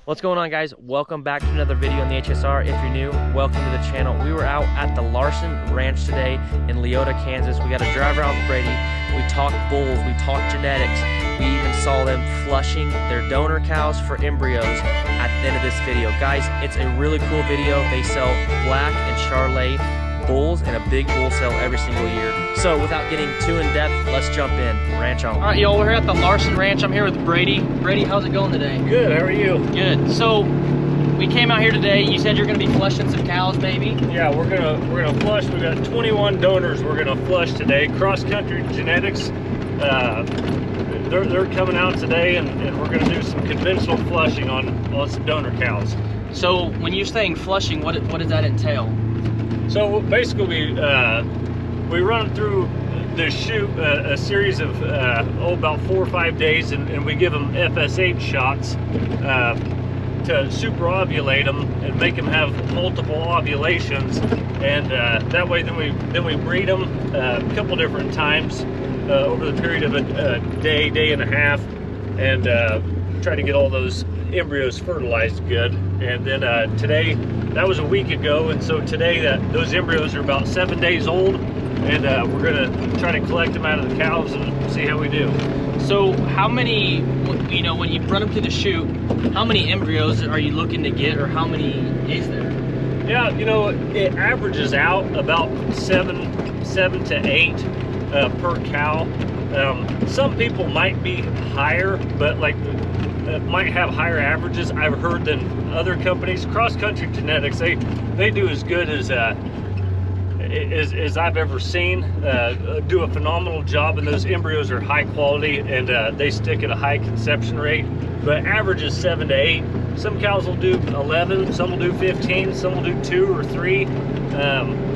What's going on, guys? Welcome back to another video on the HSR. If you're new, welcome to the channel. We were out at the Larson Ranch today in Leoti, Kansas. We got to drive around with Brady. We talked bulls, we talked genetics. We even saw them flushing their donor cows for embryos at the end of this video. Guys, it's a really cool video. They sell black and Charolais bulls in a big bull sale every single year. So without getting too in depth, let's jump in. Ranch on. All right, y'all, we're here at the Larson Ranch. I'm here with Brady. Brady, how's it going today? Good, how are you? Good. So we came out here today. You said you're gonna be flushing some cows, maybe? Yeah, we're gonna flush. We got 21 donors we're gonna flush today. Cross country genetics. They're coming out today, and we're gonna do some conventional flushing on some donor cows. So when you're saying flushing, what does that entail? So basically, we run through the chute a series of about 4 or 5 days, and we give them FSH shots to super ovulate them and make them have multiple ovulations, and that way then we breed them a couple different times over the period of a day and a half, and try to get all those embryos fertilized good. And then today, that was a week ago, and so today those embryos are about 7 days old, and we're gonna try to collect them out of the cows and see how we do. So how many, you know, when you run them to the chute, how many embryos are you looking to get, or how many is there? Yeah, you know, it averages out about seven to eight per cow. Some people might be higher, but like might have higher averages, I've heard, than other companies. Cross country genetics, they do as good as I've ever seen. Do a phenomenal job, and those embryos are high quality, and they stick at a high conception rate. But average is 7 to 8. Some cows will do 11, some will do 15, some will do 2 or 3.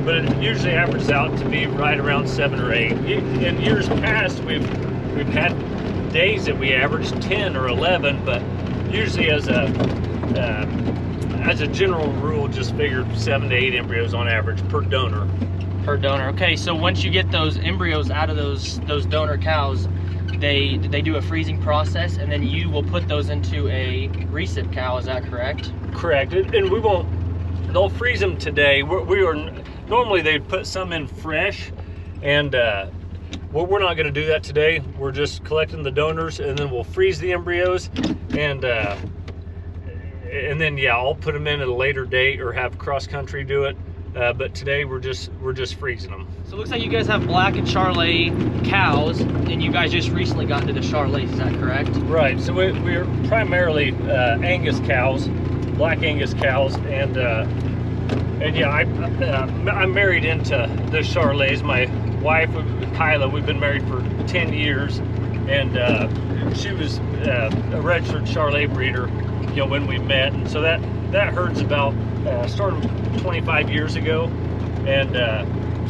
But it usually averages out to be right around 7 or 8. In years past, we've had days that we averaged 10 or 11, but usually as a general rule, just figure 7 to 8 embryos on average per donor. Per donor. Okay, so once you get those embryos out of those donor cows, they do a freezing process, and then you will put those into a recip cow. Is that correct? Correct. And we won't. They'll freeze them today. Normally they'd put some in fresh, and we're not going to do that today. We're just collecting the donors, and then we'll freeze the embryos, and then yeah, I'll put them in at a later date or have cross country do it. But today we're just freezing them. So it looks like you guys have black and Charolais cows, and you guys just recently got into the Charolais. Is that correct? Right. So we're primarily Angus cows, black Angus cows, and yeah, I'm married into the Charolais. My wife, Kyla, we've been married for 10 years, and she was a registered Charolais breeder, you know, when we met, and so that herd's about started 25 years ago, and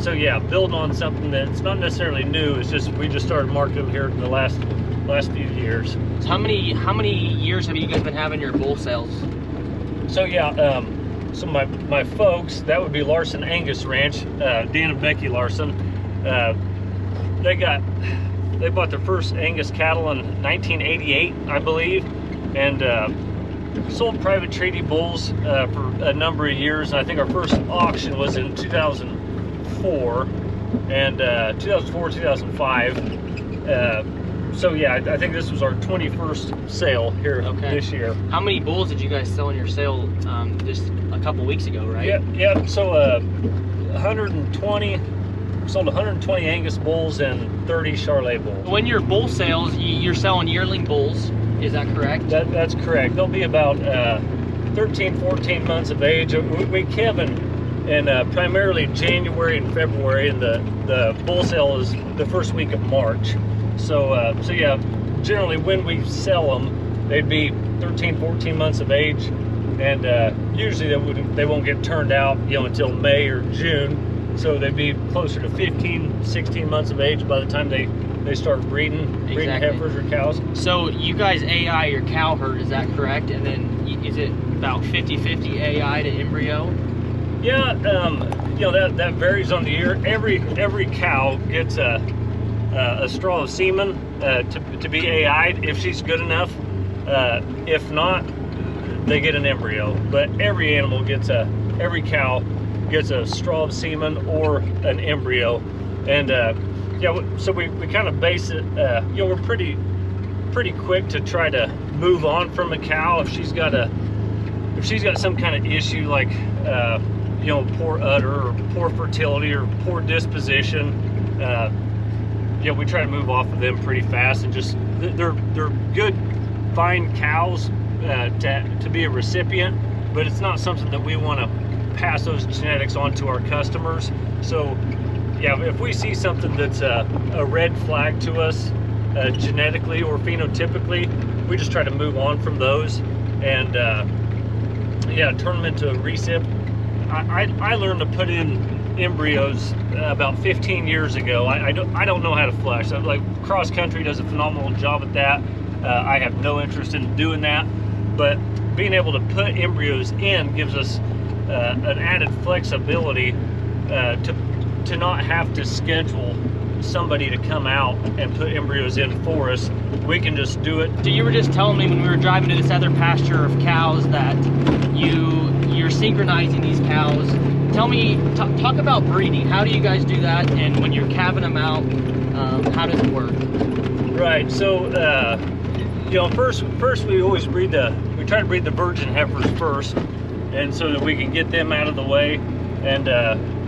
so yeah, building on something that's not necessarily new. It's just we just started marketing them here in the last few years. So how many years have you guys been having your bull sales? So yeah, so my folks, that would be Larson Angus Ranch, Dan and Becky Larson. They bought their first Angus cattle in 1988, I believe, and sold private treaty bulls for a number of years. I think our first auction was in 2004 and 2005. So yeah, I think this was our 21st sale here this year. How many bulls did you guys sell in your sale just a couple weeks ago, right? Yeah. So 120. Sold 120 Angus bulls and 30 Charolais bulls. When your bull sales, you're selling yearling bulls, is that correct? That's correct. They'll be about 13, 14 months of age. We calve in primarily January and February, and the bull sale is the first week of March. So yeah, generally when we sell them, they'd be 13, 14 months of age, and usually they won't get turned out, you know, until May or June. So they'd be closer to 15, 16 months of age by the time they start breeding heifers or cows. So you guys AI your cow herd, is that correct? And then is it about 50-50 AI to embryo? Yeah, you know, that varies on the year. Every cow gets a straw of semen to be AI'd if she's good enough. If not, they get an embryo. But every animal gets every cow gets a straw of semen or an embryo. And yeah, so we kind of base it, you know, we're pretty quick to try to move on from a cow if she's got some kind of issue, like you know, poor udder or poor fertility or poor disposition. Yeah, we try to move off of them pretty fast, and just they're good, fine cows to be a recipient, but it's not something that we want to pass those genetics on to our customers. So yeah, if we see something that's a red flag to us genetically or phenotypically, we just try to move on from those and yeah, turn them into a recip. I learned to put in embryos about 15 years ago. I don't know how to flush. I'm like, cross country does a phenomenal job at that. I have no interest in doing that, but being able to put embryos in gives us an added flexibility to not have to schedule somebody to come out and put embryos in for us. We can just do it. So you were just telling me when we were driving to this other pasture of cows that you're synchronizing these cows. Tell me, talk about breeding. How do you guys do that? And when you're calving them out, how does it work? Right. So you know, first we always try to breed the virgin heifers first, and so that we can get them out of the way. And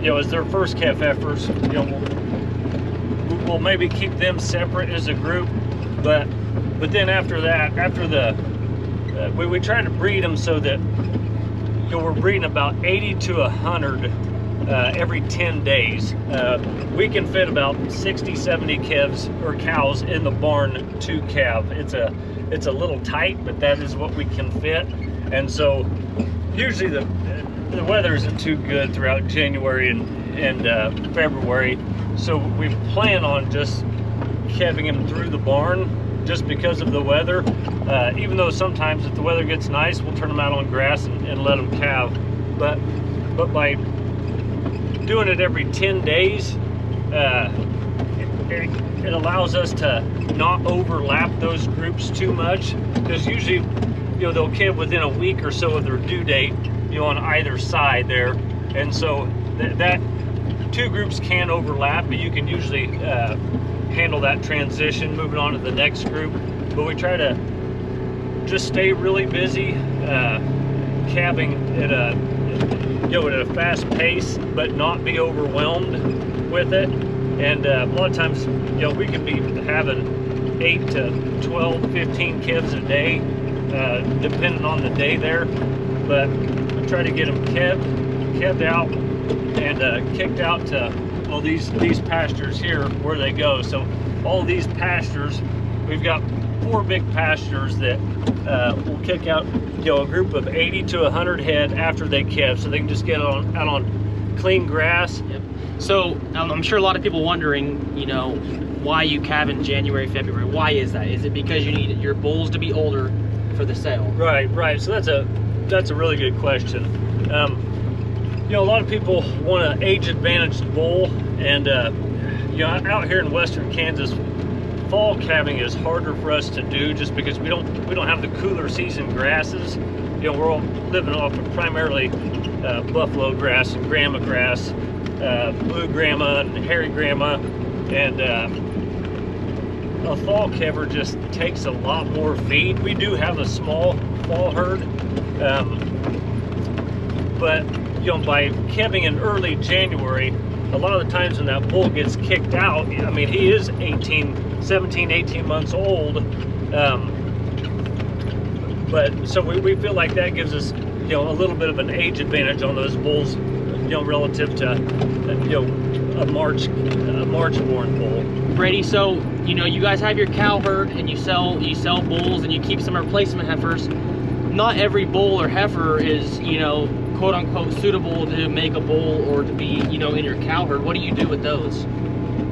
you know, as their first calf heifers, you know, we'll maybe keep them separate as a group, but then after that, we try to breed them so that, you know, we're breeding about 80 to 100 every 10 days. We can fit about 60, 70 calves or cows in the barn to calve. It's a little tight, but that is what we can fit. And so usually the weather isn't too good throughout January and February, so we plan on just calving them through the barn just because of the weather. Even though sometimes if the weather gets nice, we'll turn them out on grass and let them calve. But by doing it every 10 days, it allows us to not overlap those groups too much, because usually, you know, they'll calve within a week or so of their due date, you know, on either side there. And so that two groups can overlap, but you can usually handle that transition, moving on to the next group. But we try to just stay really busy, calving at a fast pace, but not be overwhelmed with it. And a lot of times, you know, we can be having 8 to 12, 15 calves a day, depending on the day there. But we try to get them calved out and kicked out to, well, these pastures here where they go. So all these pastures, we've got 4 big pastures that will kick out, you know, a group of 80 to 100 head after they calve, so they can just get out on clean grass. Yep. So I'm sure a lot of people wondering, you know, why you calve in January, February. Why is that? Is it because you need your bulls to be older for the sale? Right. So that's a really good question. You know, a lot of people want an age-advantaged bull, and you know, out here in western Kansas, fall calving is harder for us to do just because we don't have the cooler season grasses. You know, we're all living off of primarily buffalo grass and grama grass, blue grama and hairy grama, and a fall calver just takes a lot more feed. We do have a small fall herd, but you know, by calving in early January, a lot of the times when that bull gets kicked out, I mean, he is 17, 18 months old, but so we feel like that gives us, you know, a little bit of an age advantage on those bulls, you know, relative to, you know, a March born bull. Brady, so, you know, you guys have your cow herd and you sell bulls and you keep some replacement heifers. Not every bull or heifer is, you know, quote unquote suitable to make a bull or to be, you know, in your cow herd. What do you do with those?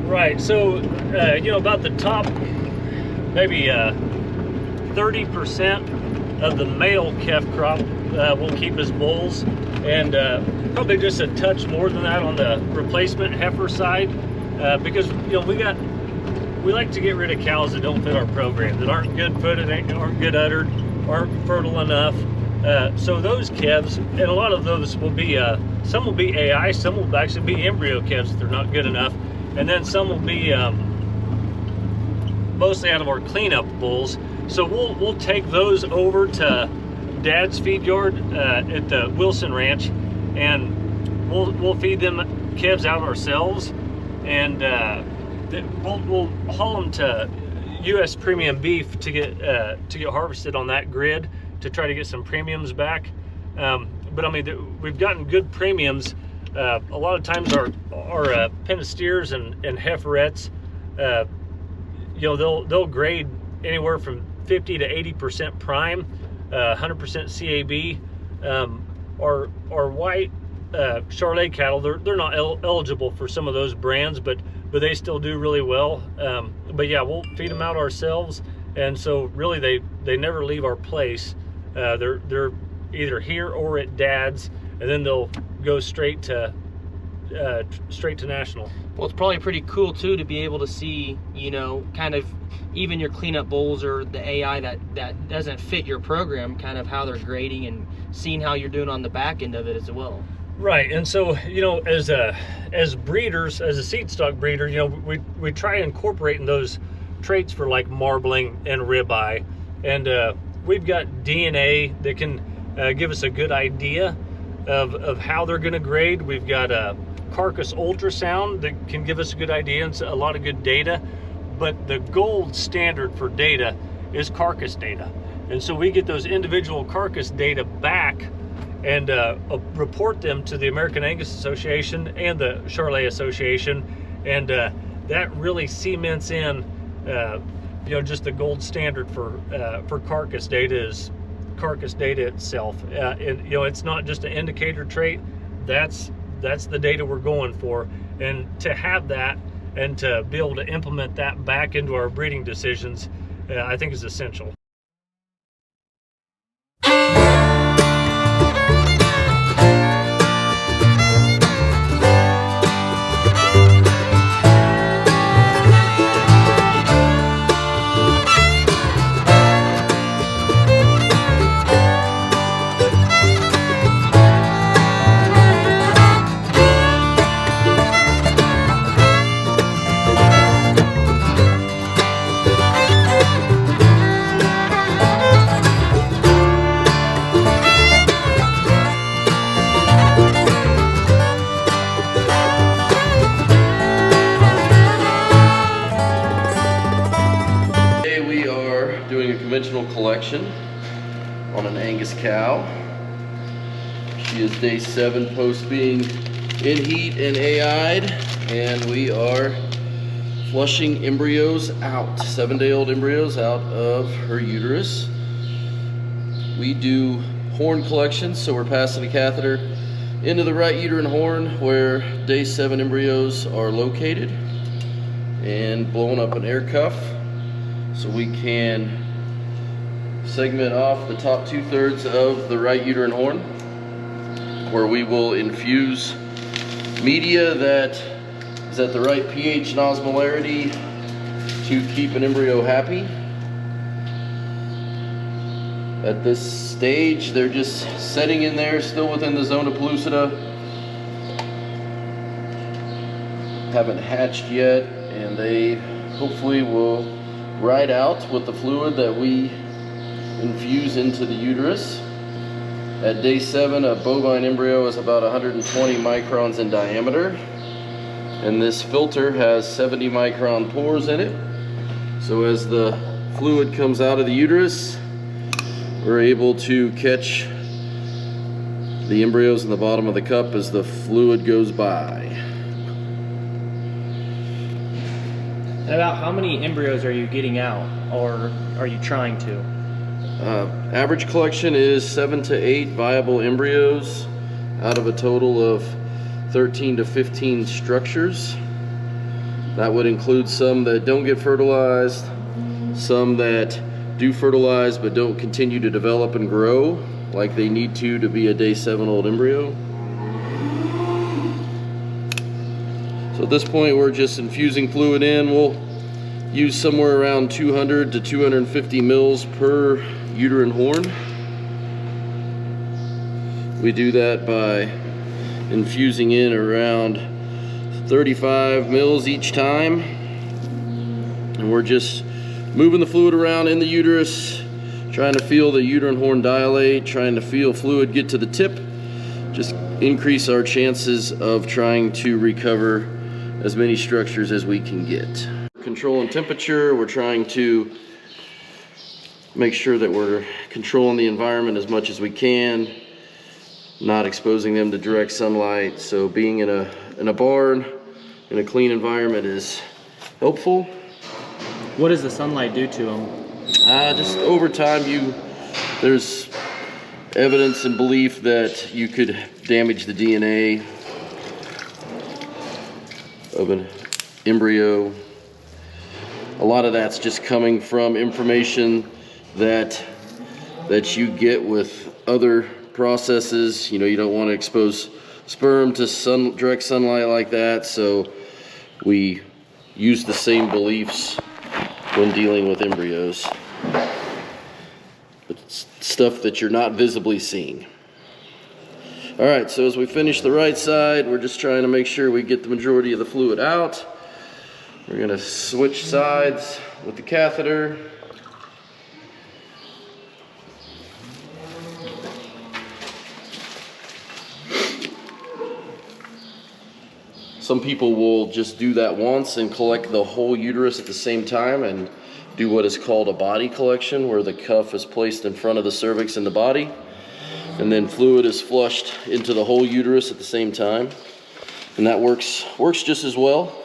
Right, so you know, about the top maybe 30% of the male calf crop we'll keep as bulls, and probably just a touch more than that on the replacement heifer side, because, you know, we like to get rid of cows that don't fit our program, that aren't good footed, aren't good uddered, aren't fertile enough. So those calves, and a lot of those will be, some will be AI, some will actually be embryo calves if they're not good enough, and then some will be mostly out of our cleanup bulls. So we'll take those over to Dad's feed yard at the Larson Ranch, and we'll feed them calves out ourselves, and we'll haul them to U.S. premium beef to get harvested on that grid to try to get some premiums back. But I mean, we've gotten good premiums. A lot of times our Penn steers and heiferettes, you know, they'll grade anywhere from 50 to 80% prime, 100% CAB. Our white Charolais cattle, they're not eligible for some of those brands, but they still do really well. But yeah, we'll feed them out ourselves, and so really they never leave our place. They're either here or at Dad's, and then they'll go straight to national. Well, it's probably pretty cool too to be able to see, you know, kind of even your cleanup bulls or the AI that doesn't fit your program, kind of how they're grading and seeing how you're doing on the back end of it as well. Right, and so, you know, as breeders, as a seed stock breeder, you know, we try incorporating those traits for like marbling and ribeye, and we've got DNA that can give us a good idea of how they're going to grade. We've got a carcass ultrasound that can give us a good idea and a lot of good data, but the gold standard for data is carcass data, and so we get those individual carcass data back and report them to the American Angus Association and the Charolais Association, and that really cements in, you know, just the gold standard for carcass data is carcass data itself. And you know, it's not just an indicator trait. That's the data we're going for, and to have that and to be able to implement that back into our breeding decisions, I think is essential. Collection on an Angus cow. She is day 7 post being in heat and AI'd, and we are flushing embryos out, 7-day-old embryos out of her uterus. We do horn collections, so we're passing the catheter into the right uterine horn where day 7 embryos are located, and blowing up an air cuff so we can segment off the top 2/3 of the right uterine horn, where we will infuse media that is at the right pH and osmolarity to keep an embryo happy. At this stage, they're just setting in there, still within the zone of pellucida. Haven't hatched yet, and they hopefully will ride out with the fluid that we infuse into the uterus. At day 7, a bovine embryo is about 120 microns in diameter, and this filter has 70 micron pores in it. So as the fluid comes out of the uterus, we're able to catch the embryos in the bottom of the cup as the fluid goes by. And about how many embryos are you getting out, or are you trying to? Average collection is 7 to 8 viable embryos out of a total of 13 to 15 structures. That would include some that don't get fertilized, some that do fertilize but don't continue to develop and grow like they need to be a day 7-old embryo. So at this point, we're just infusing fluid in. We'll use somewhere around 200 to 250 mils per uterine horn. We do that by infusing in around 35 mils each time. And we're just moving the fluid around in the uterus, trying to feel the uterine horn dilate, trying to feel fluid get to the tip. Just increase our chances of trying to recover as many structures as we can get. Controlling temperature, we're trying to make sure that we're controlling the environment as much as we can, not exposing them to direct sunlight. So being in a barn, in a clean environment is helpful. What does the sunlight do to them? Just over time, there's evidence and belief that you could damage the DNA of an embryo. A lot of that's just coming from information that you get with other processes. You know, you don't want to expose sperm to direct sunlight like that, so we use the same beliefs when dealing with embryos. It's stuff that you're not visibly seeing. All right, so as we finish the right side, we're just trying to make sure we get the majority of the fluid out. We're gonna switch sides with the catheter. Some people will just do that once and collect the whole uterus at the same time and do what is called a body collection, where the cuff is placed in front of the cervix and the body, and then fluid is flushed into the whole uterus at the same time. And that works just as well.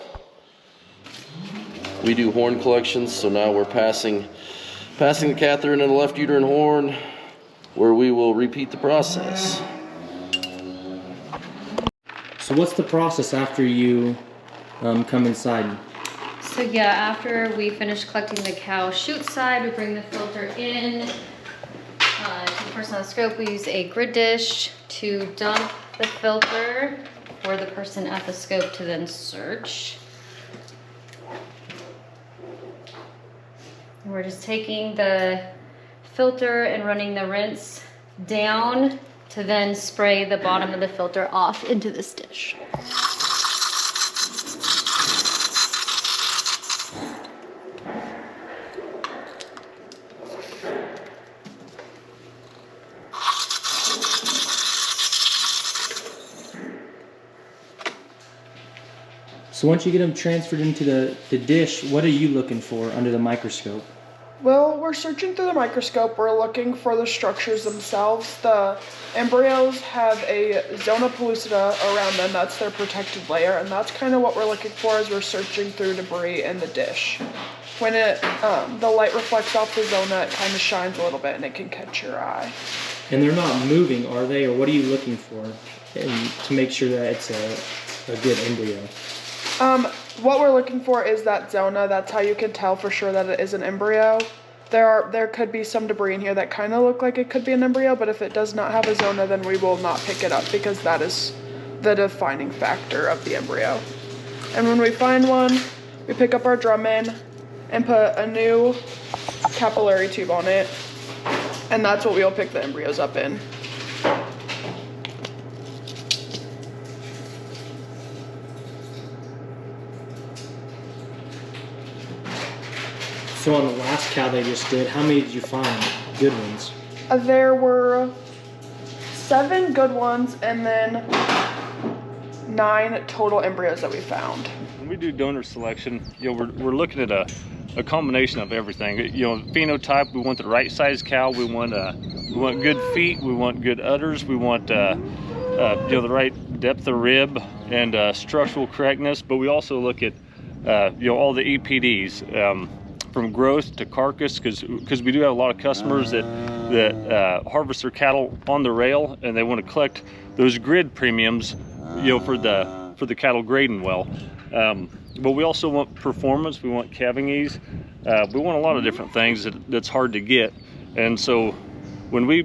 We do horn collections, so now we're passing the catheter into the left uterine horn, where we will repeat the process. So what's the process after you come inside? So yeah, after we finish collecting the cow chute side, we bring the filter in. To the person on the scope, we use a grid dish to dump the filter for the person at the scope to then search. And we're just taking the filter and running the rinse down to then spray the bottom of the filter off into this dish. So once you get them transferred into the dish, what are you looking for under the microscope? Well, we're searching through the microscope. We're looking for the structures themselves. The embryos have a zona pellucida around them. That's their protective layer, and that's kind of what we're looking for as we're searching through debris in the dish. When the light reflects off the zona, it kind of shines a little bit, and it can catch your eye. And they're not moving, are they? Or what are you looking for to make sure that it's a good embryo? What we're looking for is that zona. That's how you can tell for sure that it is an embryo. There could be some debris in here that kind of look like it could be an embryo, but if it does not have a zona, then we will not pick it up, because that is the defining factor of the embryo. And when we find one, we pick up our drum in and put a new capillary tube on it, and that's what we'll pick the embryos up in. So on the last cow they just did, how many did you find? Good ones? There were 7 good ones and then 9 total embryos that we found. When we do donor selection, you know, we're looking at a combination of everything. You know, phenotype, we want the right size cow, we want good feet, we want good udders, we want you know, the right depth of rib and structural correctness, but we also look at you know, all the EPDs. From growth to carcass, because we do have a lot of customers that harvest their cattle on the rail, and they want to collect those grid premiums, you know, for the cattle grading well. But we also want performance. We want calving ease. We want a lot of different things that's hard to get. And so when we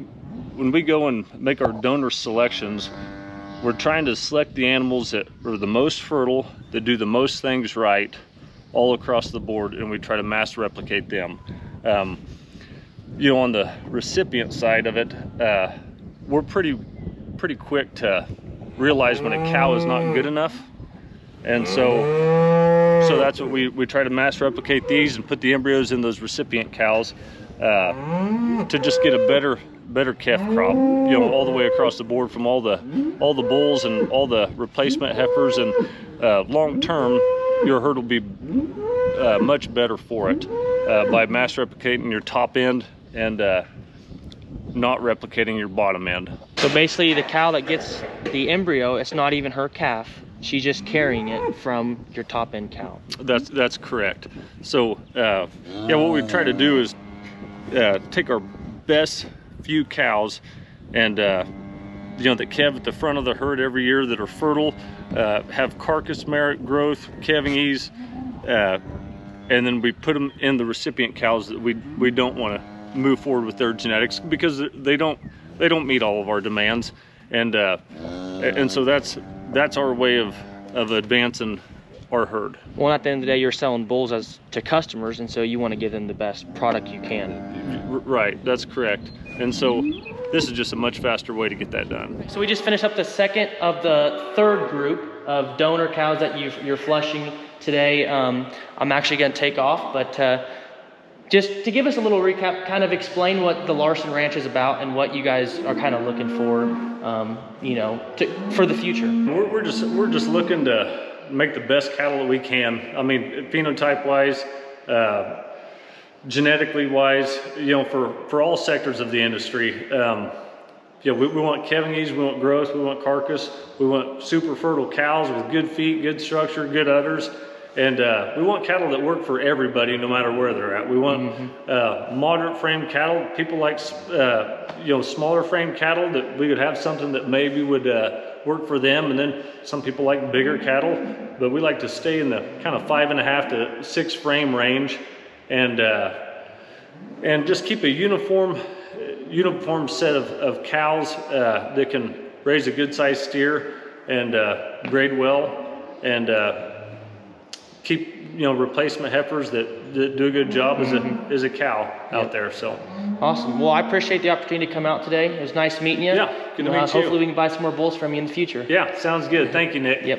go and make our donor selections, we're trying to select the animals that are the most fertile, that do the most things right, all across the board, and we try to mass replicate them. You know, on the recipient side of it, we're pretty pretty quick to realize when a cow is not good enough. And so that's what we try to mass replicate these and put the embryos in those recipient cows to just get a better calf crop, you know, all the way across the board from all the bulls and all the replacement heifers. And long term, your herd will be much better for it by mass replicating your top end and not replicating your bottom end. So basically the cow that gets the embryo, it's not even her calf. She's just carrying it from your top end cow. That's correct. So yeah, what we try to do is take our best few cows and you know, that calve at the front of the herd every year, that are fertile, have carcass merit growth, calving ease, and then we put them in the recipient cows that we don't want to move forward with their genetics because they don't meet all of our demands, and so that's our way of advancing our herd. Well, at the end of the day, you're selling bulls to customers, and so you want to give them the best product you can. Right, that's correct. And so this is just a much faster way to get that done. So we just finished up the second of the third group of donor cows that you're flushing today. I'm actually going to take off, but just to give us a little recap, kind of explain what the Larson Ranch is about and what you guys are kind of looking for, you know, for the future. We're just looking to make the best cattle that we can. I mean, phenotype wise, genetically wise, you know, for all sectors of the industry. Yeah, we want calving ease, we want growth, we want carcass, we want super fertile cows with good feet, good structure, good udders. And we want cattle that work for everybody, no matter where they're at. We want moderate frame cattle. People like, you know, smaller frame cattle that we could have something that maybe would work for them. And then some people like bigger cattle, but we like to stay in the kind of 5.5 to 6 frame range, and just keep a uniform set of cows that can raise a good sized steer and grade well, and keep, you know, replacement heifers that do a good job as a cow out there. So awesome. Well, I appreciate the opportunity to come out today. It was nice meeting you. Yeah, good to meet you. Hopefully we can buy some more bulls from you in the future. Yeah, sounds good. Thank you, Nick. Yep.